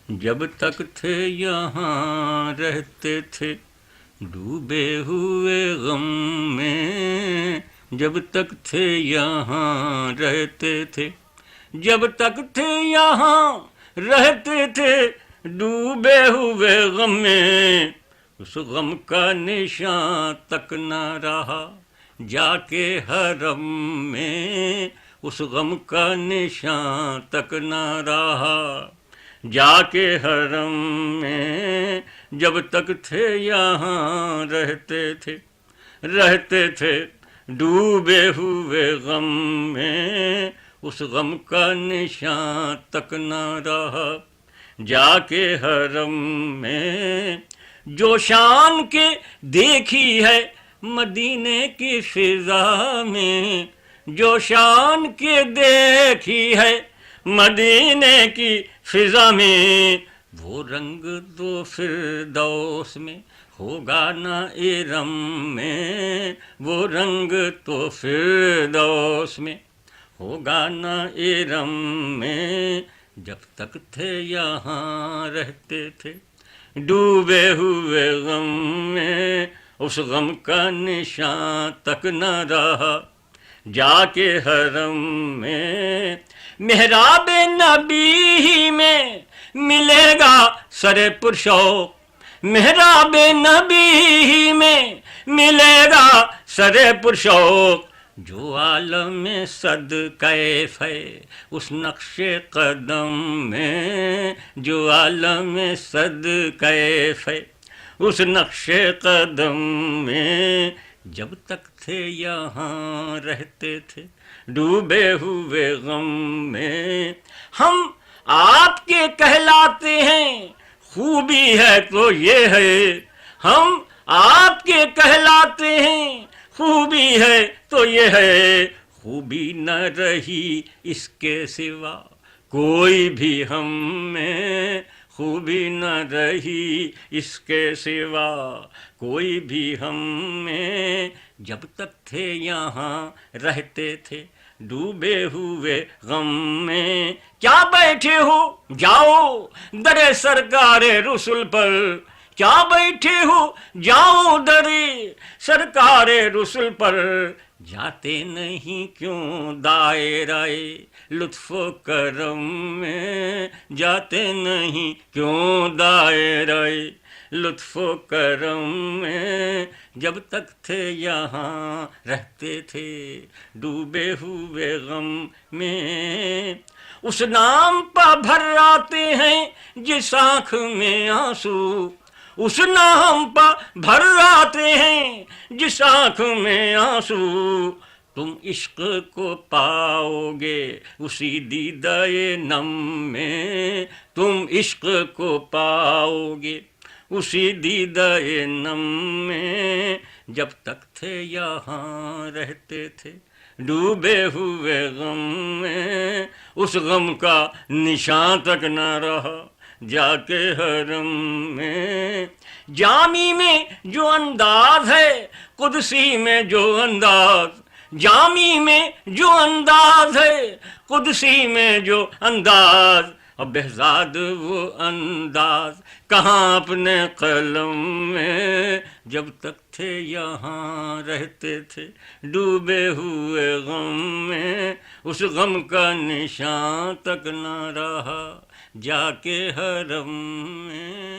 جب تک تھے یہاں رہتے تھے ڈوبے ہوئے غم میں، جب تک تھے یہاں رہتے تھے، جب تک تھے یہاں رہتے تھے ڈوبے ہوئے غم میں، اس غم کا نشان تک نہ رہا جا کے حرم میں، اس غم کا نشان تک نہ رہا جا کے حرم میں، جب تک تھے یہاں رہتے تھے ڈوبے ہوئے غم میں، اس غم کا نشان تک نہ رہا جا کے حرم میں، جو شان کے دیکھی ہے مدینے کی فضا میں، جو شان کے دیکھی ہے مدینے کی فضا میں، وہ رنگ تو فردوس میں ہوگا نہ ارم میں، وہ رنگ تو فردوس میں ہوگا نہ ارم میں، جب تک تھے یہاں رہتے تھے ڈوبے ہوئے غم میں، اس غم کا نشان تک نہ رہا جا کے حرم میں، محراب نبی میں ملے گا سر پرشوق، محراب نبی میں ملے گا سر پرشوق، جو عالم صد کیف ہے اس نقش قدم میں، جو عالم صد کیف ہے اس نقش قدم میں، جب تک تھے یہاں رہتے تھے ڈوبے ہوئے غم میں، ہم آپ کے کہلاتے ہیں خوبی ہے تو یہ ہے، ہم آپ کے کہلاتے ہیں خوبی ہے تو یہ ہے، خوبی نہ رہی اس کے سوا کوئی بھی ہم میں، خوبی نہ رہی اس کے سوا کوئی بھی ہم میں، جب تک تھے یہاں رہتے تھے ڈوبے ہوئے غم میں، کیا بیٹھے ہو جاؤ در سرکار رسول پر، کیا بیٹھے ہو جاؤ در سرکار رسول پر، جاتے نہیں کیوں دائرہ لطف و کرم میں، جاتے نہیں کیوں دائرہ لطف و کرم میں، جب تک تھے یہاں رہتے تھے ڈوبے ہوئے غم میں، اس نام پہ بھر آتے ہیں جس آنکھ میں آنسو، اس نام پہ بھر آتے ہیں جس آنکھ میں آنسو، تم عشق کو پاؤ گے اسی دیدۂ نم میں، تم عشق کو پاؤ گے اسی دیدۂ نم میں، جب تک تھے یہاں رہتے تھے ڈوبے ہوئے غم میں، اس غم کا نشان تک نہ رہا جا کے حرم میں، جامی میں جو انداز ہے قدسی میں جو انداز، جامی میں جو انداز ہے قدسی میں جو انداز، اب بہزاد وہ انداز کہاں اپنے قلم میں، جب تک تھے یہاں رہتے تھے ڈوبے ہوئے غم میں، اس غم کا نشان تک نہ رہا جا کے حرم میں۔